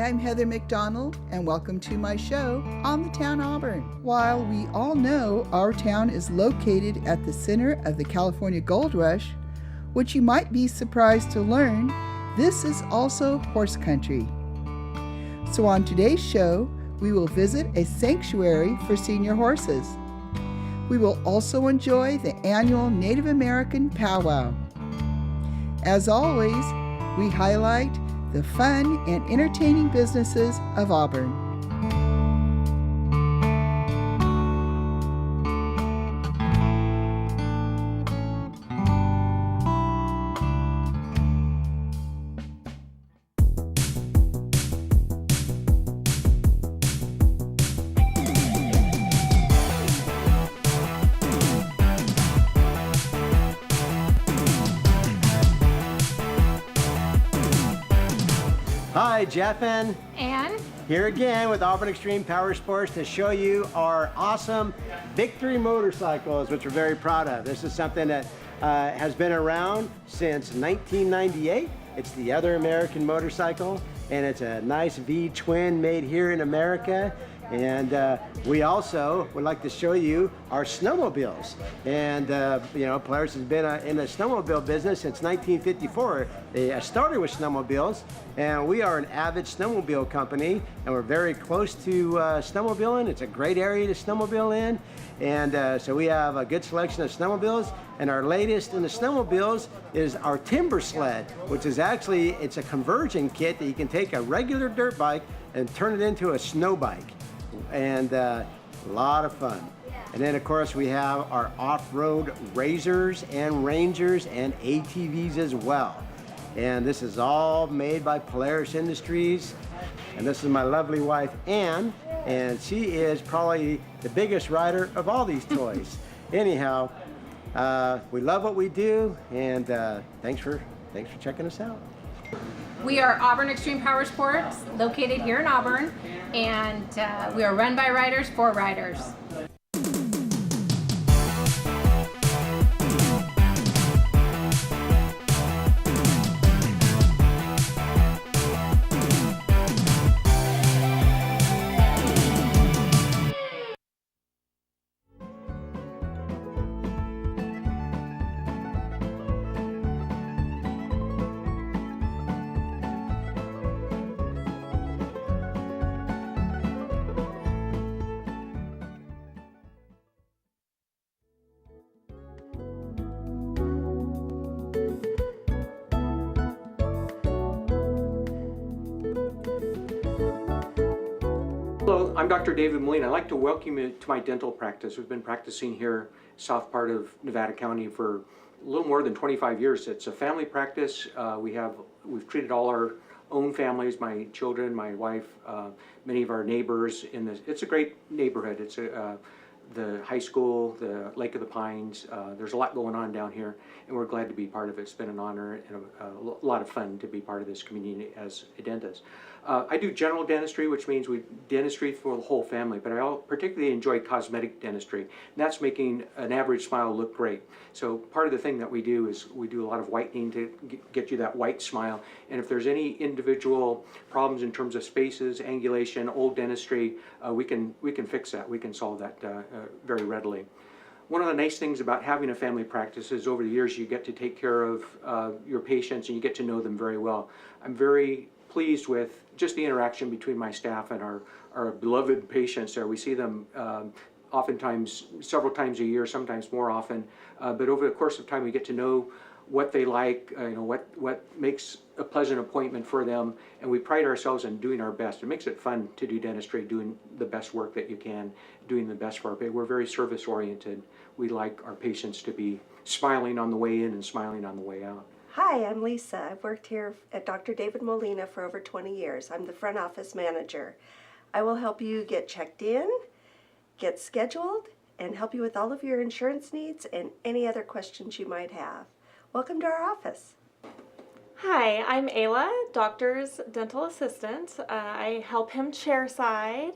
Hi, I'm Heather McDonald, and welcome to my show on the Town Auburn. While we all know our town is located at the center of the California Gold Rush, which you might be surprised to learn, this is also horse country. So on today's show, we will visit a sanctuary for senior horses. We will also enjoy the annual Native American powwow. As always, we highlight the fun and entertaining businesses of Auburn. Hi, Jeff and Ann. Here again with Auburn Extreme Power Sports to show you our awesome Victory motorcycles, which we're very proud of. This is something that has been around since 1998. It's the other American motorcycle, and it's a nice V-twin made here in America. And we also would like to show you our snowmobiles. And you know, Polaris has been in the snowmobile business since 1954. They started with snowmobiles, and we are an avid snowmobile company, and we're very close to snowmobiling. It's a great area to snowmobile in. And so we have a good selection of snowmobiles. And our latest in the snowmobiles is our Timber Sled, which is actually, it's a conversion kit that you can take a regular dirt bike and turn it into a snow bike. And a lot of fun. And then of course we have our off-road Razors and Rangers and ATVs as well. And this is all made by Polaris Industries. And this is my lovely wife, Ann, and she is probably the biggest rider of all these toys. Anyhow, we love what we do, and thanks for checking us out. We are Auburn Extreme Power Sports, located here in Auburn, and we are run by riders for riders. Hello, I'm Dr. David Molina. I'd like to welcome you to my dental practice. We've been practicing here, south part of Nevada County, for a little more than 25 years. It's a family practice. We've treated all our own families, my children, my wife, many of our neighbors. It's a great neighborhood. It's the high school, the Lake of the Pines. There's a lot going on down here, and we're glad to be part of it. It's been an honor and a lot of fun to be part of this community as a dentist. I do general dentistry, which means dentistry for the whole family, but I particularly enjoy cosmetic dentistry, and that's making an average smile look great. So part of the thing that we do is we do a lot of whitening to get you that white smile, and if there's any individual problems in terms of spaces, angulation, old dentistry, we can fix that. We can solve that very readily. One of the nice things about having a family practice is over the years you get to take care of your patients and you get to know them very well. I'm very pleased with just the interaction between my staff and our beloved patients there. We see them oftentimes several times a year, sometimes more often, but over the course of time we get to know what they like, what makes a pleasant appointment for them, and we pride ourselves in doing our best. It makes it fun to do dentistry, doing the best work that you can, doing the best for our patients. We're very service oriented. We like our patients to be smiling on the way in and smiling on the way out. Hi, I'm Lisa. I've worked here at Dr. David Molina for over 20 years. I'm the front office manager. I will help you get checked in, get scheduled, and help you with all of your insurance needs and any other questions you might have. Welcome to our office. Hi, I'm Ayla, doctor's dental assistant. I help him chairside,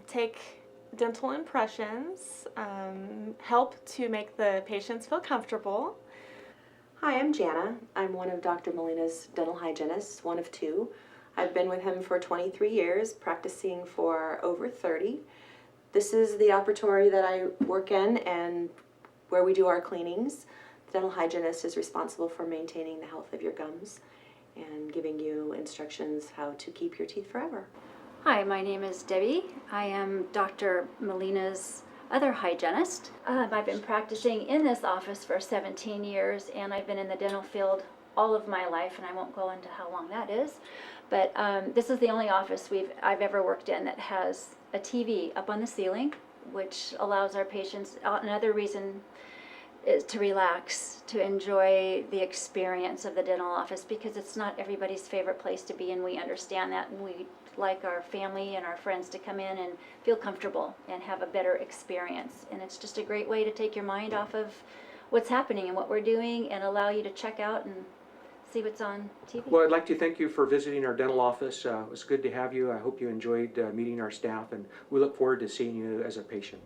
take dental impressions, help to make the patients feel comfortable. Hi, I'm Jana. I'm one of Dr. Molina's dental hygienists, one of two. I've been with him for 23 years, practicing for over 30. This is the operatory that I work in and where we do our cleanings. The dental hygienist is responsible for maintaining the health of your gums and giving you instructions how to keep your teeth forever. Hi, my name is Debbie. I am Dr. Molina's other hygienist. I've been practicing in this office for 17 years, and I've been in the dental field all of my life, and I won't go into how long that is. But this is the only office I've ever worked in that has a TV up on the ceiling, which allows our patients, another reason is to relax, to enjoy the experience of the dental office, because it's not everybody's favorite place to be, and we understand that, and we like our family and our friends to come in and feel comfortable and have a better experience. And it's just a great way to take your mind off of what's happening and what we're doing and allow you to check out and see what's on TV. Well, I'd like to thank you for visiting our dental office. It was good to have you. I hope you enjoyed meeting our staff, and we look forward to seeing you as a patient.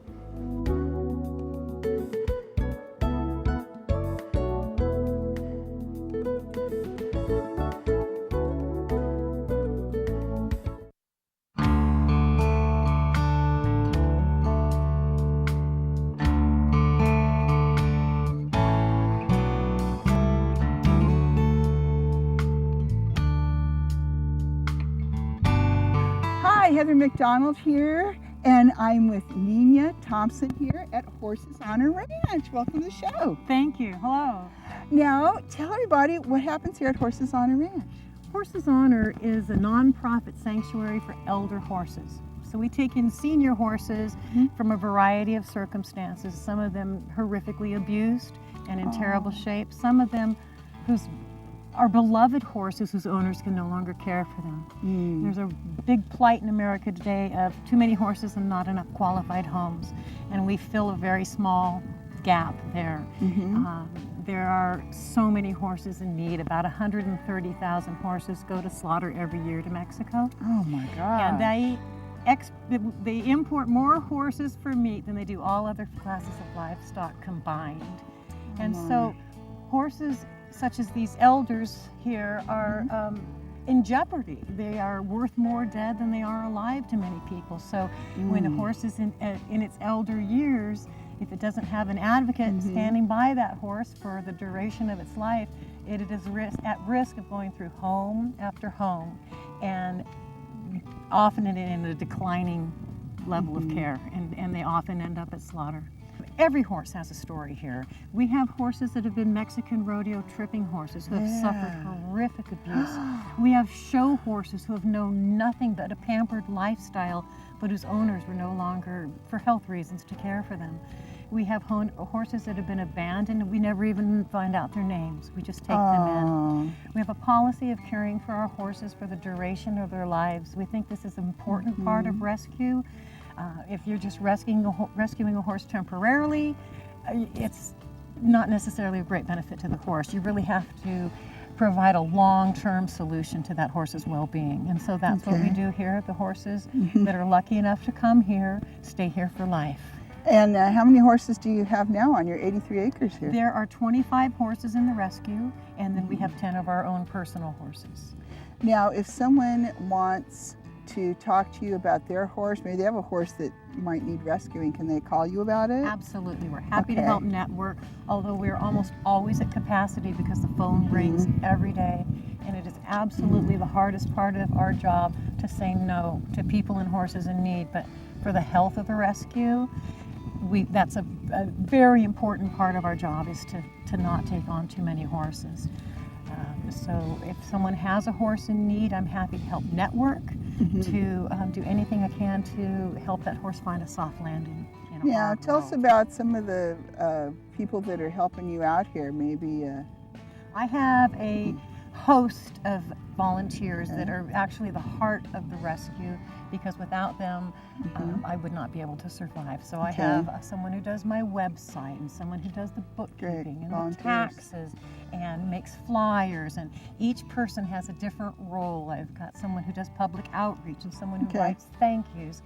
Hi, Heather McDonald here, and I'm with Nina Thompson here at Horses Honor Ranch. Welcome to the show. Thank you. Hello. Now, tell everybody what happens here at Horses Honor Ranch. Horses Honor is a nonprofit sanctuary for elder horses. So we take in senior horses from a variety of circumstances, some of them horrifically abused and in terrible shape, some of them whose are beloved horses whose owners can no longer care for them. There's a big plight in America today of too many horses and not enough qualified homes, and we fill a very small gap there. There are so many horses in need. About 130,000 horses go to slaughter every year to Mexico. Oh my God. And they import more horses for meat than they do all other classes of livestock combined. And so horses such as these elders here are in jeopardy. They are worth more dead than they are alive to many people. So when a horse is in its elder years, if it doesn't have an advocate standing by that horse for the duration of its life, it is at risk of going through home after home, and often in a declining level of care, and they often end up at slaughter. Every horse has a story here. We have horses that have been Mexican rodeo tripping horses who have suffered horrific abuse. We have show horses who have known nothing but a pampered lifestyle, but whose owners were no longer, for health reasons, to care for them. We have horses that have been abandoned, and we never even find out their names. We just take them in. We have a policy of caring for our horses for the duration of their lives. We think this is an important part of rescue. If you're just rescuing a horse temporarily, it's not necessarily a great benefit to the horse. You really have to provide a long-term solution to that horse's well-being. And so that's what we do here. The horses that are lucky enough to come here stay here for life. And how many horses do you have now on your 83 acres here? There are 25 horses in the rescue, and then we have 10 of our own personal horses. Now, if someone wants to talk to you about their horse, maybe they have a horse that might need rescuing, can they call you about it? Absolutely. We're happy to help network, although we're almost always at capacity because the phone rings every day, and it is absolutely the hardest part of our job to say no to people and horses in need. But for the health of the rescue, that's a very important part of our job, is to not take on too many horses. So if someone has a horse in need, I'm happy to help network, to do anything I can to help that horse find a soft landing. Yeah, tell us about some of the people that are helping you out here, maybe. I have a host of volunteers that are actually the heart of the rescue, because without them, I would not be able to survive. So I have someone who does my website, and someone who does the bookkeeping and the taxes and makes flyers, and each person has a different role. I've got someone who does public outreach, and someone who writes thank yous,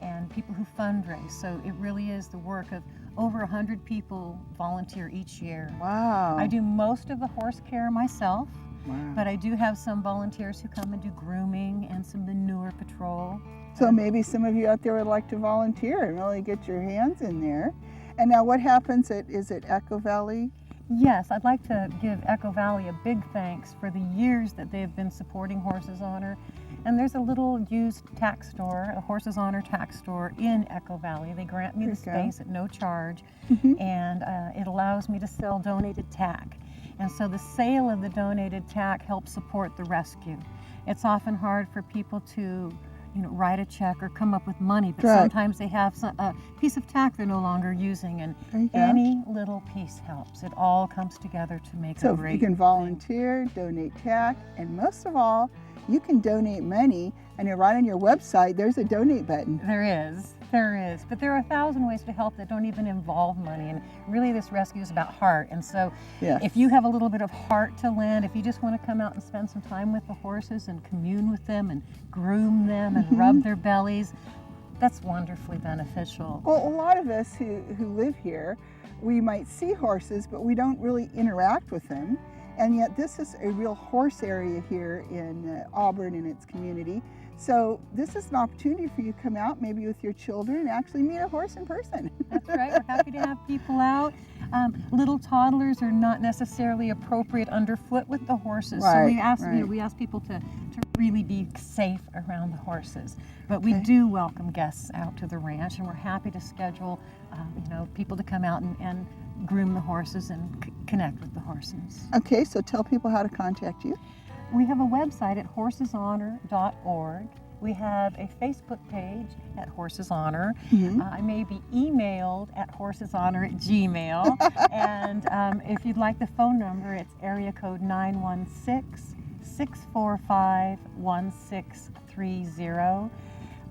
and people who fundraise. So it really is the work of over 100 people volunteer each year. Wow. I do most of the horse care myself. Wow. But I do have some volunteers who come and do grooming and some manure patrol. So maybe some of you out there would like to volunteer and really get your hands in there. And now what happens is it Echo Valley? Yes, I'd like to give Echo Valley a big thanks for the years that they've been supporting Horses Honor. And there's a little used tack store, a Horses Honor tack store in Echo Valley. They grant me the space at no charge, and it allows me to sell donated tack. And so the sale of the donated tack helps support the rescue. It's often hard for people to write a check or come up with money, but sometimes they have a piece of tack they're no longer using, and any little piece helps. It all comes together to make a great So you can volunteer, donate tack, and most of all, you can donate money, and right on your website, there's a donate button. There is, but there are 1,000 ways to help that don't even involve money, and really this rescue is about heart. And so if you have a little bit of heart to lend, if you just want to come out and spend some time with the horses and commune with them and groom them and rub their bellies, that's wonderfully beneficial. Well, a lot of us who live here, we might see horses, but we don't really interact with them. And yet this is a real horse area here in Auburn and its community. So this is an opportunity for you to come out, maybe with your children, and actually meet a horse in person. That's right. We're happy to have people out. Little toddlers are not necessarily appropriate underfoot with the horses. So we ask people to really be safe around the horses. But we do welcome guests out to the ranch, and we're happy to schedule people to come out and groom the horses and connect with the horses. Okay, so tell people how to contact you. We have a website at horseshonor.org. We have a Facebook page at Horses Honor. I may be emailed at horseshonor@gmail. And if you'd like the phone number, it's area code 916-645-1630.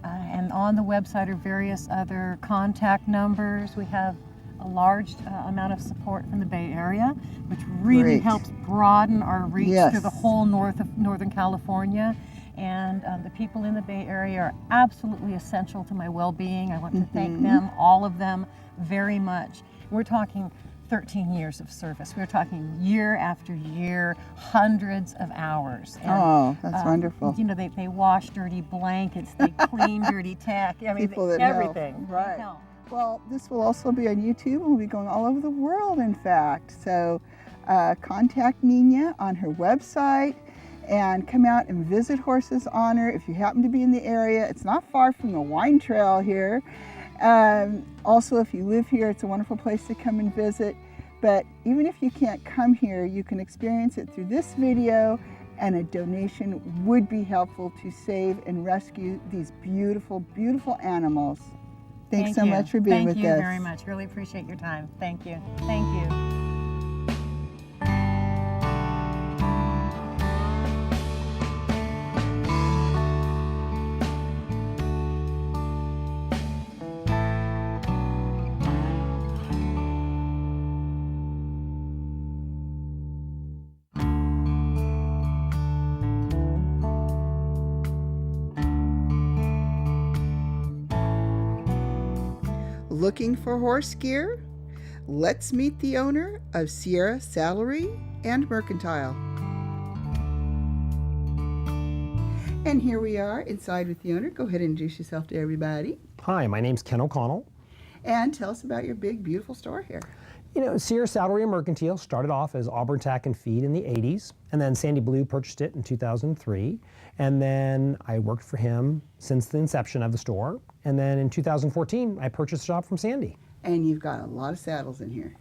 And on the website are various other contact numbers. We have a large amount of support from the Bay Area, which really helps broaden our reach to the whole Northern California. And the people in the Bay Area are absolutely essential to my well-being. I want to thank them, all of them, very much. We're talking 13 years of service. We're talking year after year, hundreds of hours. And, that's wonderful. They wash dirty blankets, they clean dirty tack. I mean, People that everything. Help. Right. Well, this will also be on YouTube, and we'll be going all over the world, in fact. So contact Nina on her website and come out and visit Horses Honor if you happen to be in the area. It's not far from the wine trail here. Also, if you live here, it's a wonderful place to come and visit. But even if you can't come here, you can experience it through this video, and a donation would be helpful to save and rescue these beautiful, beautiful animals. Thanks so much for being with us. Thank you very much. Really appreciate your time. Thank you. Thank you. Looking for horse gear? Let's meet the owner of Sierra Saddlery and Mercantile. And here we are inside with the owner. Go ahead and introduce yourself to everybody. Hi, my name's Ken O'Connell. And tell us about your big, beautiful store here. Sierra Saddlery and Mercantile started off as Auburn Tack and Feed in the 80s, and then Sandy Blue purchased it in 2003. And then I worked for him since the inception of the store. And then in 2014, I purchased the shop from Sandy. And you've got a lot of saddles in here.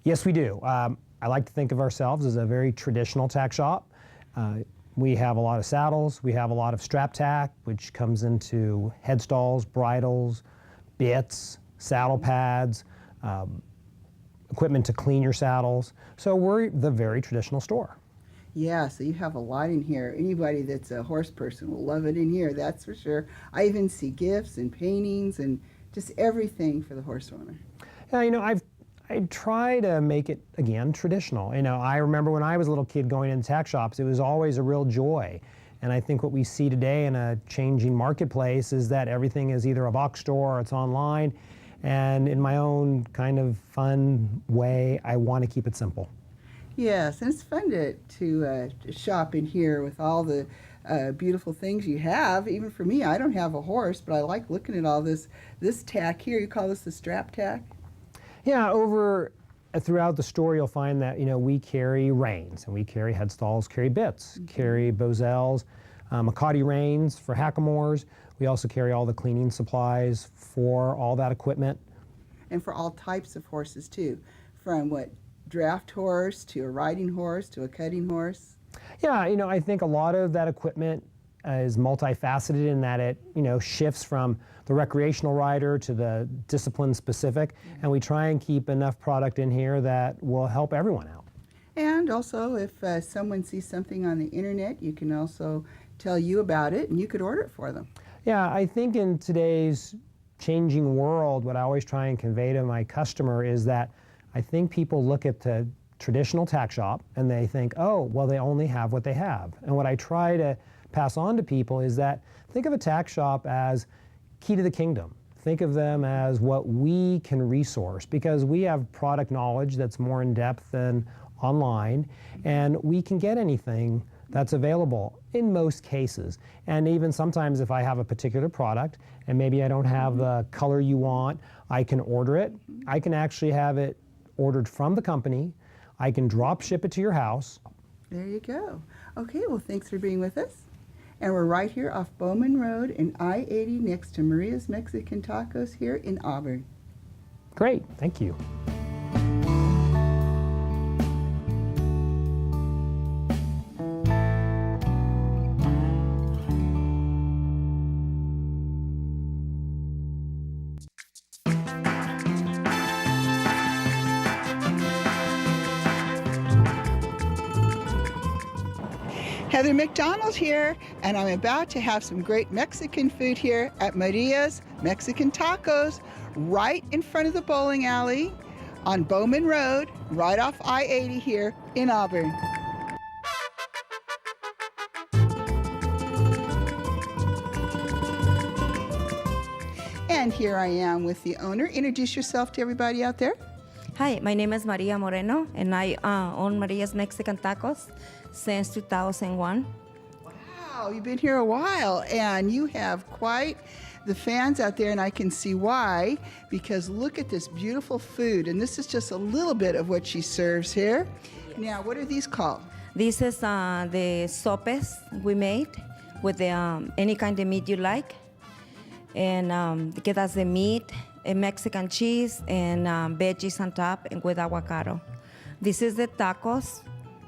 Yes, we do. I like to think of ourselves as a very traditional tack shop. We have a lot of saddles. We have a lot of strap tack, which comes into headstalls, bridles, bits, saddle pads, equipment to clean your saddles. So we're the very traditional store. Yeah, so you have a lot in here. Anybody that's a horse person will love it in here, that's for sure. I even see gifts and paintings and just everything for the horse owner. Yeah, I try to make it, again, traditional. I remember when I was a little kid going into tack shops, it was always a real joy. And I think what we see today in a changing marketplace is that everything is either a box store or it's online. And in my own kind of fun way, I want to keep it simple. Yes, and it's fun to shop in here with all the beautiful things you have. Even for me, I don't have a horse, but I like looking at all this tack here. You call this the strap tack? Yeah, throughout the store, you'll find that we carry reins, and we carry headstalls, carry bits, carry bozels, Makati reins for hackamores. We also carry all the cleaning supplies for all that equipment. And for all types of horses too, from what, draft horse to a riding horse to a cutting horse? Yeah, I think a lot of that equipment is multifaceted in that it, shifts from the recreational rider to the discipline specific, and we try and keep enough product in here that will help everyone out. And also, if someone sees something on the internet, you can also tell you about it and you could order it for them. Yeah, I think in today's changing world, what I always try and convey to my customer is that I think people look at the traditional tack shop and they think, oh, well, they only have what they have. And what I try to pass on to people is that think of a tack shop as key to the kingdom. Think of them as what we can resource, because we have product knowledge that's more in depth than online, and we can get anything that's available in most cases. And even sometimes if I have a particular product and maybe I don't have the color you want, I can order it. I can actually have it ordered from the company. I can drop ship it to your house. There you go. Okay, well, thanks for being with us. And we're right here off Bowman Road and I-80 next to Maria's Mexican Tacos here in Auburn. Great, thank you. Heather McDonald here, and I'm about to have some great Mexican food here at Maria's Mexican Tacos, right in front of the bowling alley on Bowman Road, right off I-80 here in Auburn. And here I am with the owner. Introduce yourself to everybody out there. Hi, my name is Maria Moreno, and I own Maria's Mexican Tacos since 2001. Wow, you've been here a while, and you have quite the fans out there, and I can see why, because look at this beautiful food, and this is just a little bit of what she serves here. Yes. Now, what are these called? This is the sopes we made with the, any kind of meat you like, and it has the meat, a Mexican cheese, and veggies on top, and with avocado. This is the tacos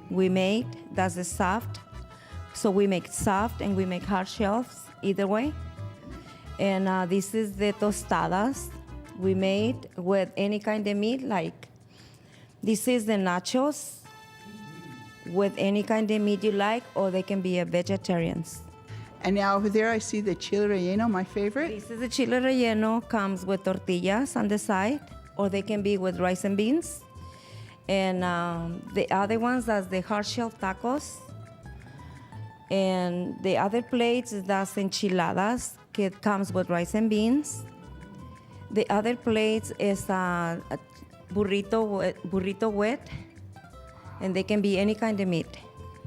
we made. That's the soft. So we make soft and we make hard shells, either way. And this is the tostadas we made with any kind of meat. Like this is the nachos with any kind of meat you like, or they can be a vegetarians. And now over there I see the chile relleno, my favorite. This is the chile relleno, comes with tortillas on the side, or they can be with rice and beans. And the other ones, that's the hard shell tacos. And the other plates, that's enchiladas, it comes with rice and beans. The other plates is a burrito wet, and they can be any kind of meat.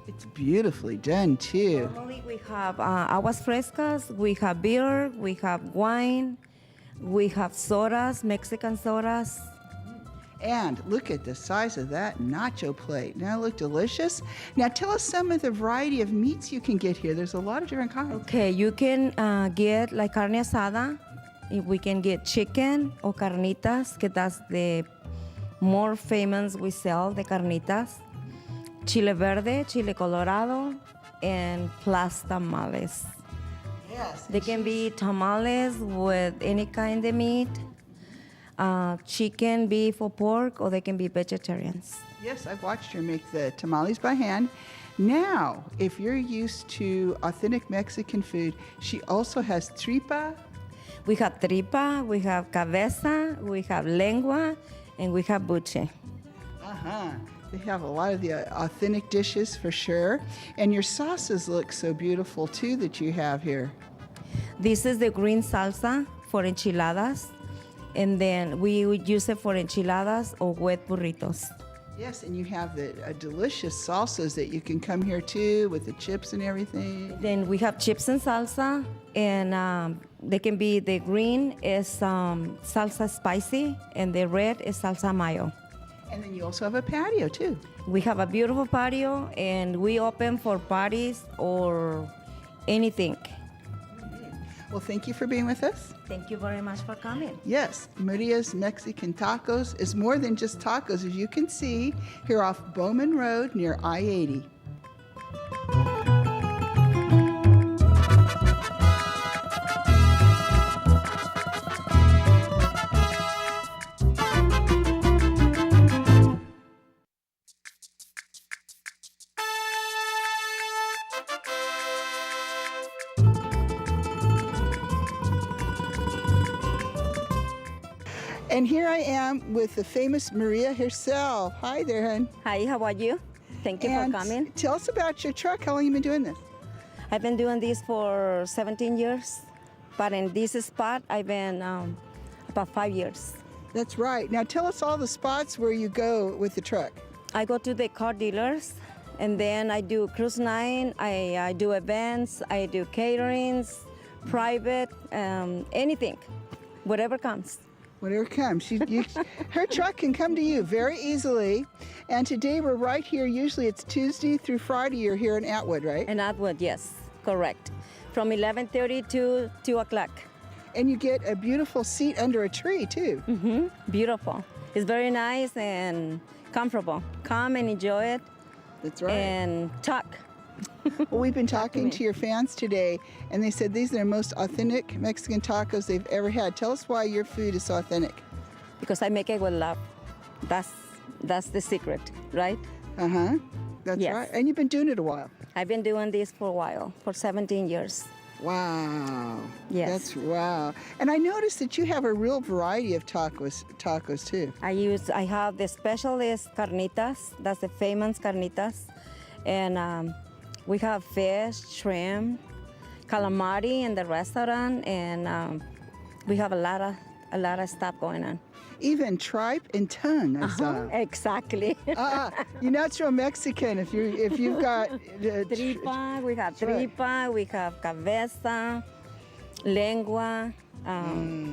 It's beautifully done too. Normally we have aguas frescas, we have beer, we have wine, we have sodas, Mexican sodas. And look at the size of that nacho plate. Now look delicious. Now tell us some of the variety of meats you can get here. There's a lot of different kinds. Okay, you can get like carne asada. We can get chicken or carnitas, que that's the more famous we sell, the carnitas. Chile verde, chile colorado, and plus tamales. Yes. They can be tamales with any kind of meat, chicken, beef, or pork, or they can be vegetarians. Yes, I've watched her make the tamales by hand. Now, if you're used to authentic Mexican food, she also has tripa. We have tripa, we have cabeza, we have lengua, and we have buche. Uh-huh. They have a lot of the authentic dishes for sure. And your sauces look so beautiful too that you have here. This is the green salsa for enchiladas. And then we would use it for enchiladas or wet burritos. Yes, and you have the delicious salsas that you can come here too with the chips and everything. Then we have chips and salsa, and they can be, the green is salsa spicy, and the red is salsa mayo. And then you also have a patio too. We have a beautiful patio, and we open for parties or anything. Well, thank you for being with us. Thank you very much for coming. Yes, Maria's Mexican Tacos is more than just tacos, as you can see here off Bowman Road near I-80. And here I am with the famous Maria herself. Hi there, hon. Hi, how are you? Thank you And for coming. tell us about your truck. How long have you been doing this? I've been doing this for 17 years, but in this spot, I've been about 5 years. That's right. Now tell us all the spots where you go with the truck. I go to the car dealers, and then I do cruise night, I do events, I do caterings, private, anything, whatever comes. Whatever comes. Her truck can come to you very easily. And today we're right here. Usually it's Tuesday through Friday. You're here in Atwood, right? In Atwood, yes, correct. From 11:30 to 2 o'clock. And you get a beautiful seat under a tree, too. Mm-hmm. Beautiful. It's very nice and comfortable. Come and enjoy it. That's right. And talk. Well, we've been talking to your fans today, and they said these are the most authentic Mexican tacos they've ever had. Tell us why your food is so authentic. Because I make it with love. That's the secret, right? Uh-huh. That's Yes. right. And you've been doing it a while. I've been doing this for a while, for 17 years. Wow. Yes. That's wow. And I noticed that you have a real variety of tacos too. I have the specialist carnitas, that's the famous carnitas. And we have fish, shrimp, calamari in the restaurant, and we have a lot of stuff going on. Even tripe and tongue, I saw. Exactly. You're natural Mexican if you've got Tripa, we have tripa, we have cabeza, lengua,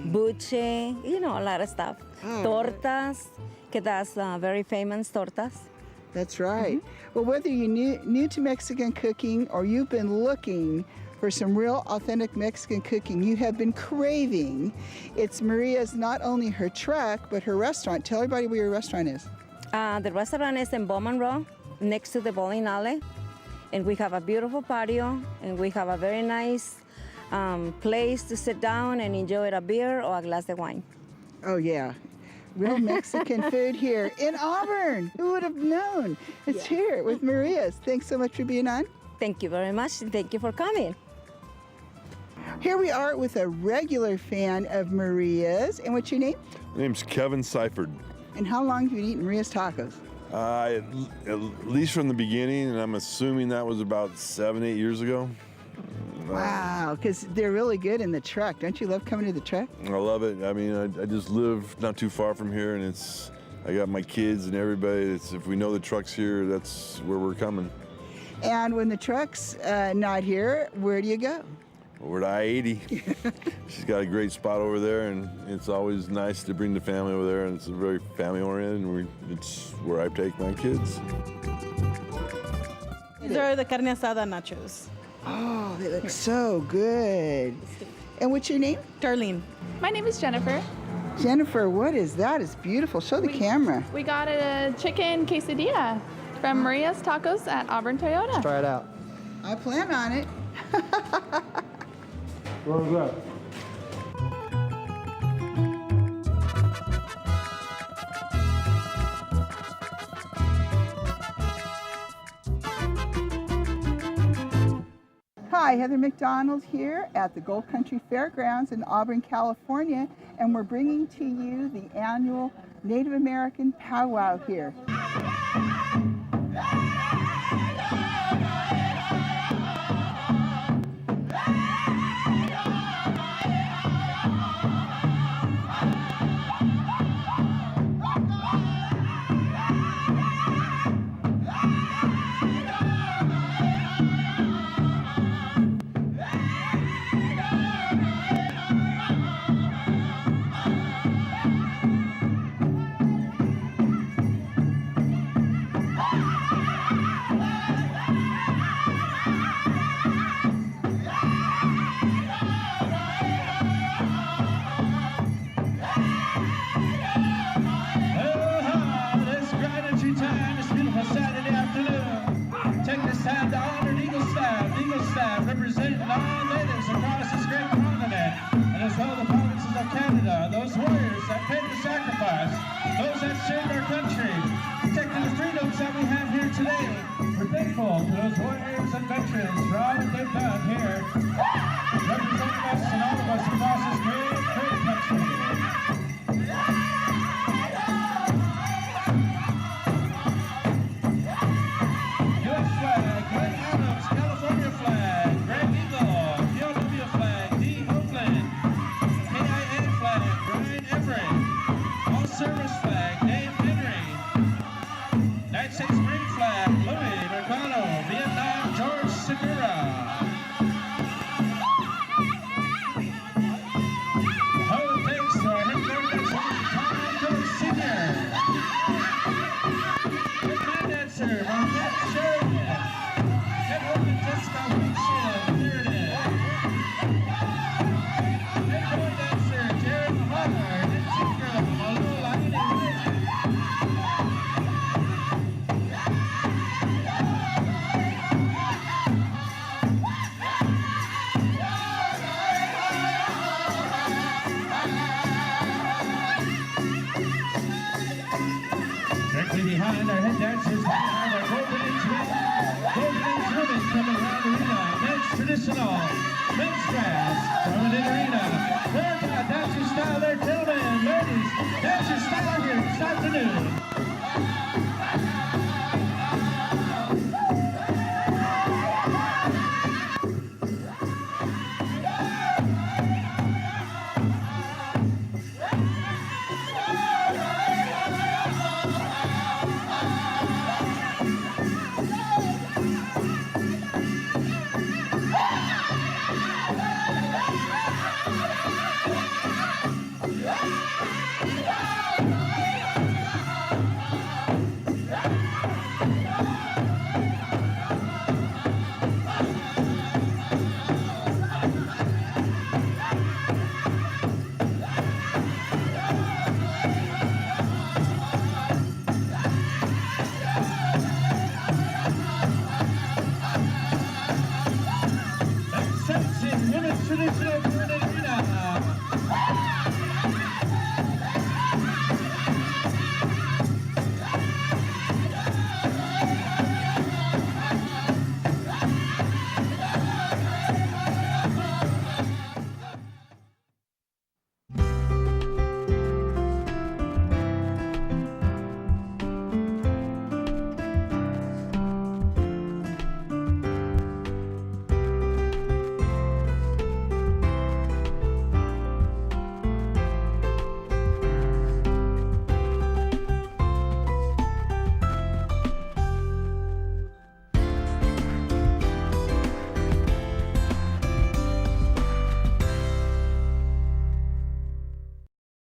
buche, a lot of stuff. Tortas, que that's very famous tortas. That's right. Well, whether you're new to Mexican cooking or you've been looking for some real authentic Mexican cooking you have been craving, it's Maria's, not only her truck, but her restaurant. Tell everybody where your restaurant is. The restaurant is in Bowman Road, next to the bowling alley. And we have a beautiful patio, and we have a very nice place to sit down and enjoy a beer or a glass of wine. Oh, yeah. Real Mexican food here in Auburn. Who would have known? It's here with Maria's. Thanks so much for being on. Thank you very much, and thank you for coming. Here we are with a regular fan of Maria's. And what's your name? My name's Kevin Seifert. And how long have you been eating Maria's tacos? At least from the beginning, and I'm assuming that was about 7-8 years ago. Wow, because they're really good in the truck. Don't you love coming to the truck? I love it. I mean, I just live not too far from here, and I got my kids and everybody. If we know the truck's here, that's where we're coming. And when the truck's not here, where do you go? We're at I-80. She's got a great spot over there, and it's always nice to bring the family over there, and it's very family-oriented, and it's where I take my kids. These are the carne asada nachos. Oh, they look so good. And what's your name? Darlene. My name is Jennifer. Jennifer, what is that? It's beautiful. Show the camera. We got a chicken quesadilla from Maria's Tacos at Auburn Toyota. Let's try it out. I plan on it. What was that? Hi, Heather McDonald here at the Gold Country Fairgrounds in Auburn, California, and we're bringing to you the annual Native American powwow here. served our country, protecting the freedoms that we have here today. We're thankful to those warriors and veterans for all that they've done here, representing us and all of us across this great, great country. U.S. flag, Glenn Adams, California flag, Greg Eagle, POW flag, D. Oakland, KIA flag, Brian Everett, all service flag, Dave Henry, United States Marine flag, Louis Mercado, Vietnam, George Segura. Hold thanks to our head coach, Tom Angeles Sr. Good man dancer, Marquette Sheridan. Head woman, Jessica Windshield, there it is. Head boy dancer, Jared Mahler, Nancy Girl, Malula, Directly behind our head dancers, we have our Golden Age ribbon coming around the arena. Men's traditional, men's grass, prominent arena. There's our dancer style there, gentlemen, ladies. Dancer style here this afternoon.